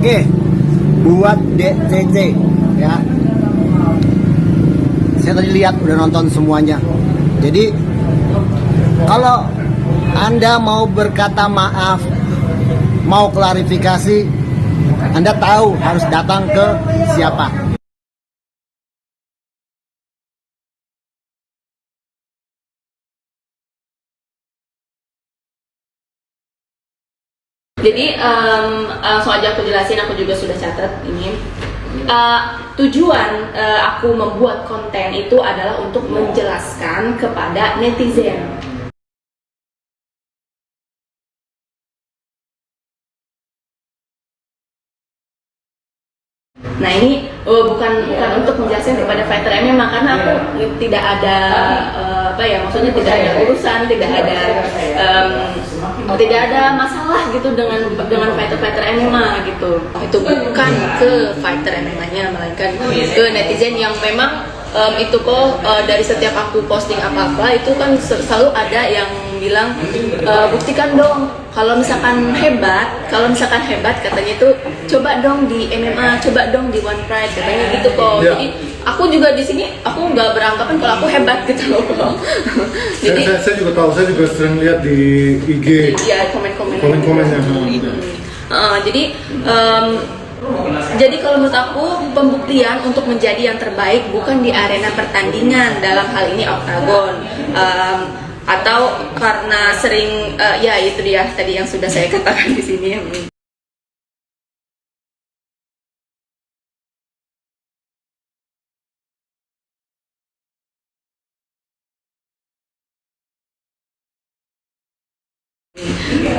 Oke, buat DCC ya. Saya tadi lihat udah nonton semuanya. Jadi kalau Anda mau berkata maaf, mau klarifikasi, Anda tahu harus datang ke siapa. Jadi langsung aja aku jelasin, aku juga sudah catat ini. Tujuan aku membuat konten itu adalah untuk menjelaskan kepada netizen. Nah ini bukan untuk menjelaskan kepada fighter MMA karena aku tidak ada maksudnya tidak ada urusan, tidak ada masalah gitu dengan fighter MMA gitu. Itu bukan ke fighter MMA-nya, melainkan ke netizen yang memang itu kok dari setiap aku posting apa-apa itu kan selalu ada yang bilang buktikan dong kalau misalkan hebat katanya itu coba dong di MMA, coba dong di One Pride katanya gitu kok. Ya. Jadi aku juga di sini aku nggak beranggapan kalau aku hebat gitu loh. Jadi saya juga tahu, saya juga sering lihat di IG. Iya, komen-komennya. Jadi kalau menurut aku pembuktian untuk menjadi yang terbaik bukan di arena pertandingan, dalam hal ini oktagon, atau karena sering ya itu dia tadi yang sudah saya katakan di sini.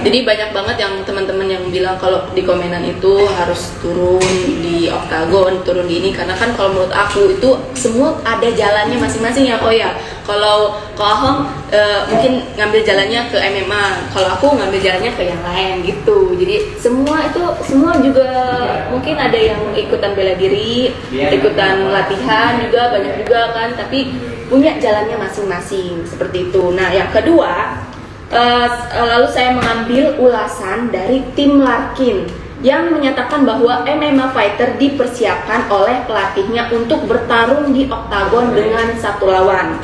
Jadi banyak banget yang teman-teman yang bilang kalau di komenan itu harus turun di oktagon, turun di ini, karena kan kalau menurut aku itu semua ada jalannya masing-masing ya kok ya. Kalau Ahong mungkin ngambil jalannya ke MMA, kalau aku ngambil jalannya ke yang lain gitu. Jadi semua juga mungkin ada yang ikutan bela diri, ikutan latihan juga banyak juga kan, tapi punya jalannya masing-masing seperti itu. Nah yang kedua, lalu saya mengambil ulasan dari tim Larkin yang menyatakan bahwa MMA fighter dipersiapkan oleh pelatihnya untuk bertarung di oktagon dengan satu lawan.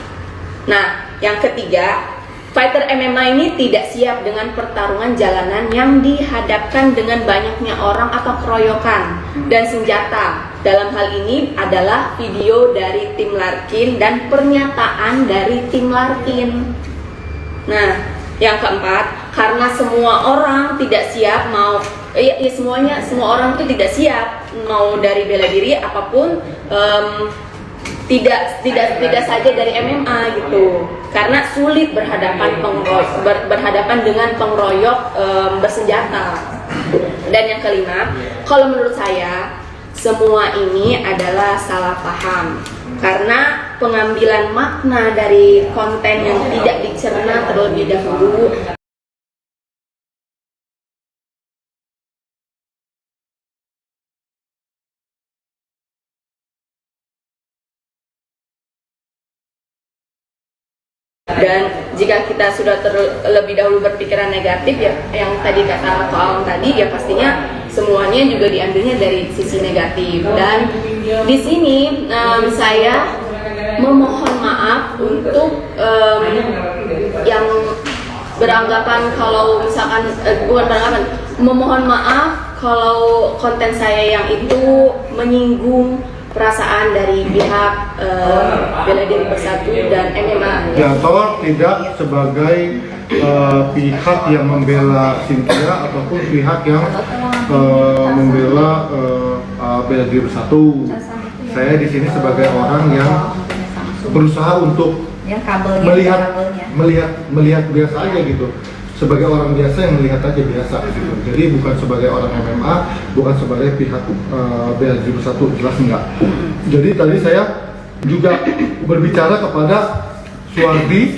Nah, yang ketiga, fighter MMA ini tidak siap dengan pertarungan jalanan yang dihadapkan dengan banyaknya orang atau keroyokan dan senjata. Dalam hal ini adalah video dari tim Larkin dan pernyataan dari tim Larkin. Nah, yang keempat, karena semua orang tidak siap semua orang itu tidak siap mau dari bela diri apapun, tidak saja dari MMA gitu, karena sulit berhadapan dengan pengeroyok bersenjata. Dan yang kelima, kalau menurut saya semua ini adalah salah paham karena pengambilan makna dari konten yang tidak dicerna terlebih dahulu. Dan jika kita sudah terlebih dahulu berpikiran negatif ya, yang tadi kata Ko Aung tadi ya, pastinya semuanya juga diambilnya dari sisi negatif. Dan di sini saya memohon maaf untuk yang beranggapan kalau misalkan memohon maaf kalau konten saya yang itu menyinggung perasaan dari pihak Bela Diri Bersatu dan MMA. Ya, tolong tidak sebagai pihak yang membela Cynthia ataupun pihak yang membela Bela Diri Bersatu. Saya di sini sebagai orang yang berusaha untuk melihat biasa aja gitu. Sebagai orang biasa yang melihat aja biasa gitu. Jadi bukan sebagai orang MMA, bukan sebagai pihak Bela Diri Bersatu, jelas enggak. Jadi tadi saya juga berbicara kepada Suwardi,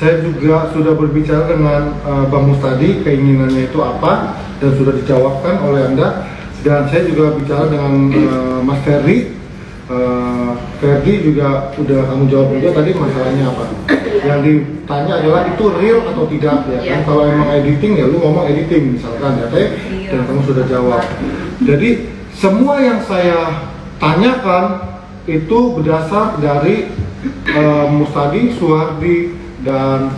saya juga sudah berbicara dengan Bang Mustadi keinginannya itu apa dan sudah dijawabkan oleh Anda, dan saya juga bicara dengan Mas Ferdi. Ferdi juga udah kamu jawab juga tadi masalahnya apa. Yang ditanya adalah itu real atau tidak ya kan. Kalau emang editing ya lu ngomong editing misalkan ya teh, dan kamu sudah jawab. Jadi semua yang saya tanyakan itu berdasar dari Mustadi, Suhardi, dan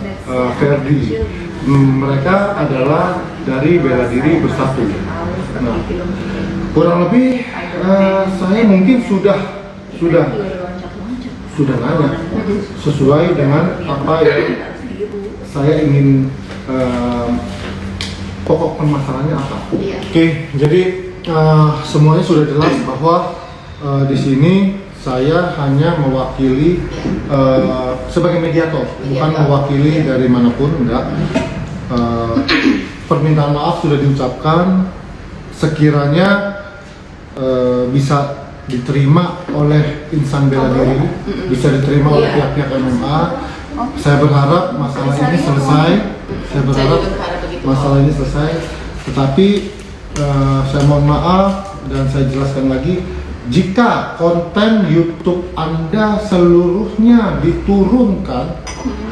Ferdi. Mereka adalah dari Bela Diri Bersatu. Nah, kurang lebih saya mungkin sudah nanya sesuai dengan apa yang saya ingin pokok permasalahannya apa. Oke, jadi semuanya sudah jelas bahwa di sini saya hanya mewakili sebagai mediator, bukan mewakili dari manapun, enggak. Permintaan maaf sudah diucapkan, sekiranya bisa diterima oleh insan bela diri, bisa diterima oleh pihak-pihak MMA. Saya berharap masalah ini selesai. Saya berharap masalah ini selesai. Tetapi saya mohon maaf dan saya jelaskan lagi, jika konten YouTube Anda seluruhnya diturunkan,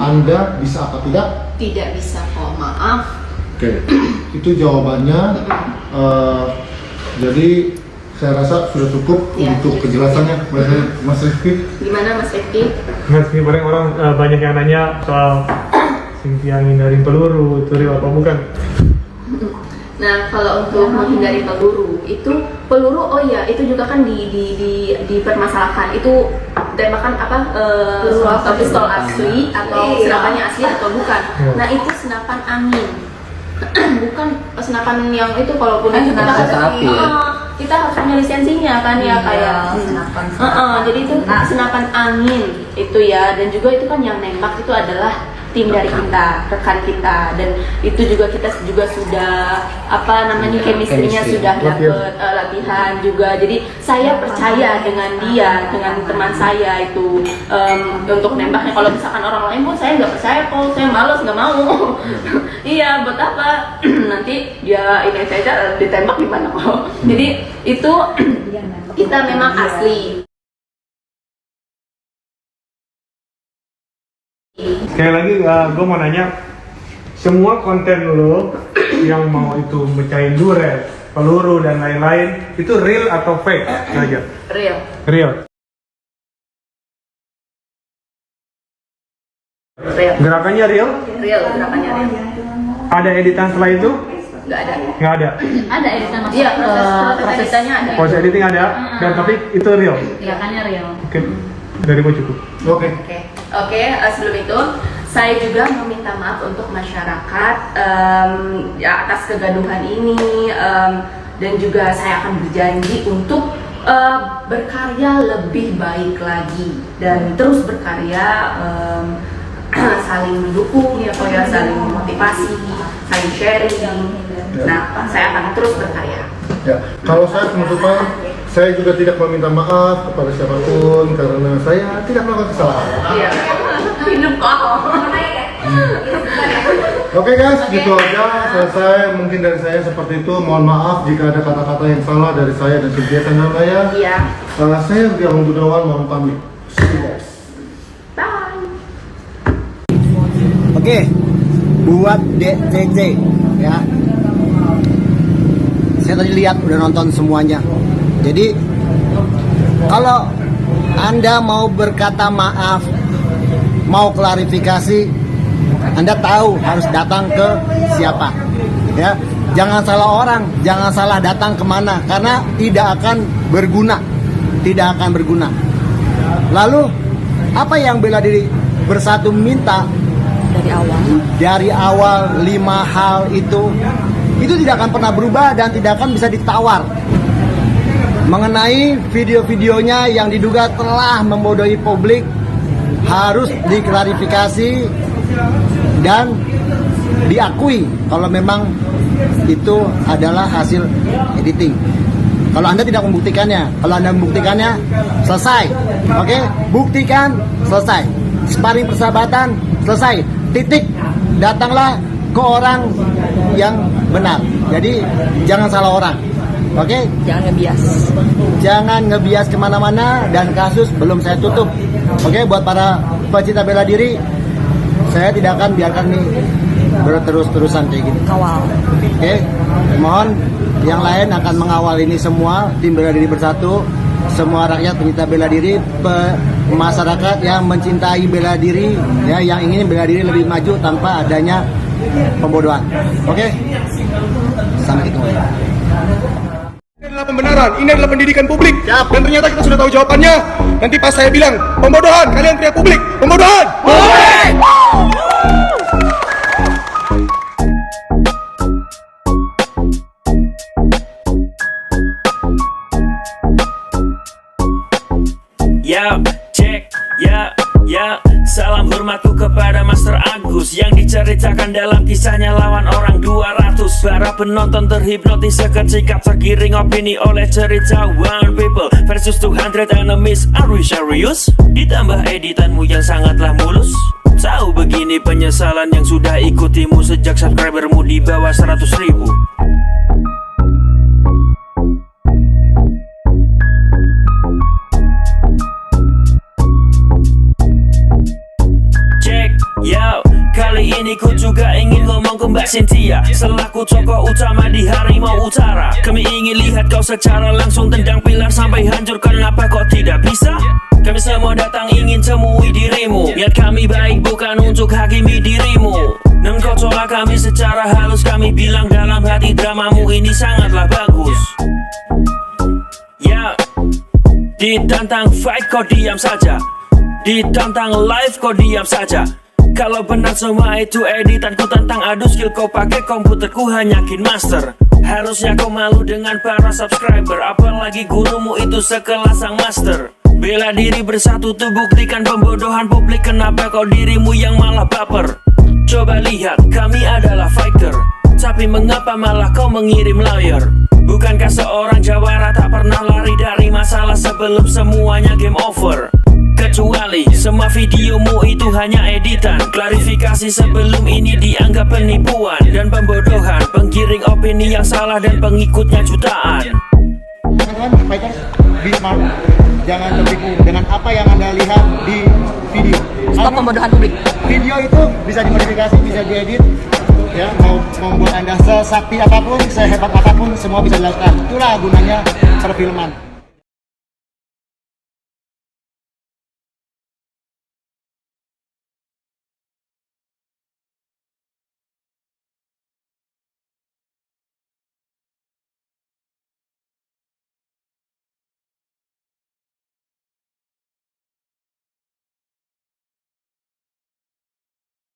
Anda bisa apa tidak? Tidak bisa kok, maaf. Oke, itu jawabannya. Jadi saya rasa sudah cukup untuk kejelasannya, Mas Rifki. Gimana Mas Rifki? Mas, ini paling orang banyak yang nanya soal Cynthia ngindarin peluru, itu real apa bukan? Nah, kalau untuk menghindari peluru, itu peluru, oh iya, itu juga kan dipermasalahkan. Itu tembakan pistol asli atau senapannya asli atau bukan. Nah, itu senapan angin. Bukan senapan yang itu, kalaupun itu kita harus punya lisensinya kan ya, kayak senapan. Jadi itu senapan angin itu ya, dan juga itu kan yang nembak itu adalah tim dari kita, rekan kita, dan itu juga kita juga sudah chemistry-nya sudah dapet latihan juga. Jadi saya percaya dengan dia, dengan teman saya itu untuk nembaknya. Kalau misalkan orang lain pun saya nggak percaya kok, saya malas, nggak mau. Iya, buat apa? Nanti dia ini saja ditembak gimana kok. Jadi itu kita memang asli. Sekali lagi gue mau nanya, semua konten lo yang mau itu mecahin duret, peluru dan lain-lain, itu real atau fake aja? Real. Real. Real. Gerakannya real? Real, gerakannya real. Ada editan setelah itu? Nggak ada. Nggak ada. Ada editan masuk Iya, proses prosesnya ada. Proses editing ada, dan tapi itu real. gerakannya real. Oke, dari gue cukup. Oke. Oke, sebelum itu saya juga meminta maaf untuk masyarakat atas kegaduhan ini, dan juga saya akan berjanji untuk berkarya lebih baik lagi dan terus berkarya, saling mendukung ya, saling motivasi, saling sharing. Nah, saya akan terus berkarya. Ya, kalau saya penutupan, saya juga tidak meminta maaf kepada siapapun karena saya tidak melakukan kesalahan. Iya, hidup kok. Oke guys, gitu aja, selesai. Mungkin dari saya seperti itu. Mohon maaf jika ada kata-kata yang salah dari saya dan Cynthia Sanjaya. Iya. Saya Rian Gunawan, mohon pamit. See you guys. Bye. Oke, buat DCC ya. Saya tadi lihat udah nonton semuanya. Jadi kalau Anda mau berkata maaf, mau klarifikasi, Anda tahu harus datang ke siapa. Ya, jangan salah orang, jangan salah datang kemana, karena tidak akan berguna, tidak akan berguna. Lalu apa yang Bela Diri Bersatu minta dari awal 5 hal itu tidak akan pernah berubah dan tidak akan bisa ditawar. Mengenai video-videonya yang diduga telah membodohi publik, harus diklarifikasi dan diakui kalau memang itu adalah hasil editing. Kalau Anda tidak membuktikannya, kalau Anda membuktikannya, selesai. Oke, buktikan, selesai. Sparring persahabatan, selesai. Titik. Datanglah ke orang yang benar. Jadi jangan salah orang. Oke? Jangan ngebias. Jangan ngebias kemana-mana, dan kasus belum saya tutup. Oke, buat para pecinta bela diri, saya tidak akan biarkan ini berterus-terusan kayak gini. Kawal. Oke? Mohon yang lain akan mengawal ini semua, tim bela diri bersatu, semua rakyat pencinta bela diri, masyarakat yang mencintai bela diri, ya, yang ingin bela diri lebih maju tanpa adanya pembodohan. Oke, sampai ketemu. Ini adalah pembenaran, ini adalah pendidikan publik. Siap. Dan ternyata kita sudah tahu jawabannya. Nanti pas saya bilang pembodohan, kalian teriak publik, pembodohan. Ya, cek, ya, salam hormatku kepada Master Agus yang diceritakan dalam kisahnya lawan orang 200. Para penonton terhipnotis seketika tergiring opini oleh cerita One People versus 200 enemies. Are we serious? Ditambah editanmu yang sangatlah mulus. Tahu begini penyesalan yang sudah ikutimu sejak subscribermu di bawah 100.000. Yo, kali ini ku juga ingin ngomong ke Mbak Cynthia selaku tokoh utama di Harimau Utara. Kami ingin lihat kau secara langsung tendang pilar sampai hancur. Kenapa kok tidak bisa? Kami semua datang ingin temui dirimu. Niat kami baik bukan untuk hakimi dirimu. Dan kau tolak kami secara halus. Kami bilang dalam hati dramamu ini sangatlah bagus. Ya, ditantang fight kau diam saja. Ditantang live kau diam saja. Kalau benar semua itu editanku tentang adu skill kau pakai komputerku hanya Kinemaster. Harusnya kau malu dengan para subscriber, apalagi gurumu itu sekelas sang master. Bela diri bersatu tuh buktikan pembodohan publik. Kenapa kau dirimu yang malah baper? Coba lihat kami adalah fighter, tapi mengapa malah kau mengirim lawyer? Bukankah seorang jawara tak pernah lari dari masalah sebelum semuanya game over? Kecuali semua videomu itu hanya editan. Klarifikasi sebelum ini dianggap penipuan dan pembodohan, penggiring opini yang salah dan pengikutnya jutaan. Teman-teman, fighters, be smart. Jangan tertipu dengan apa yang Anda lihat di video. Stop pembodohan publik. Video itu bisa dimodifikasi, bisa diedit, ya, mau membuat Anda sesakti apapun, sehebat apapun, semua bisa dilakukan. Itulah gunanya perfilman.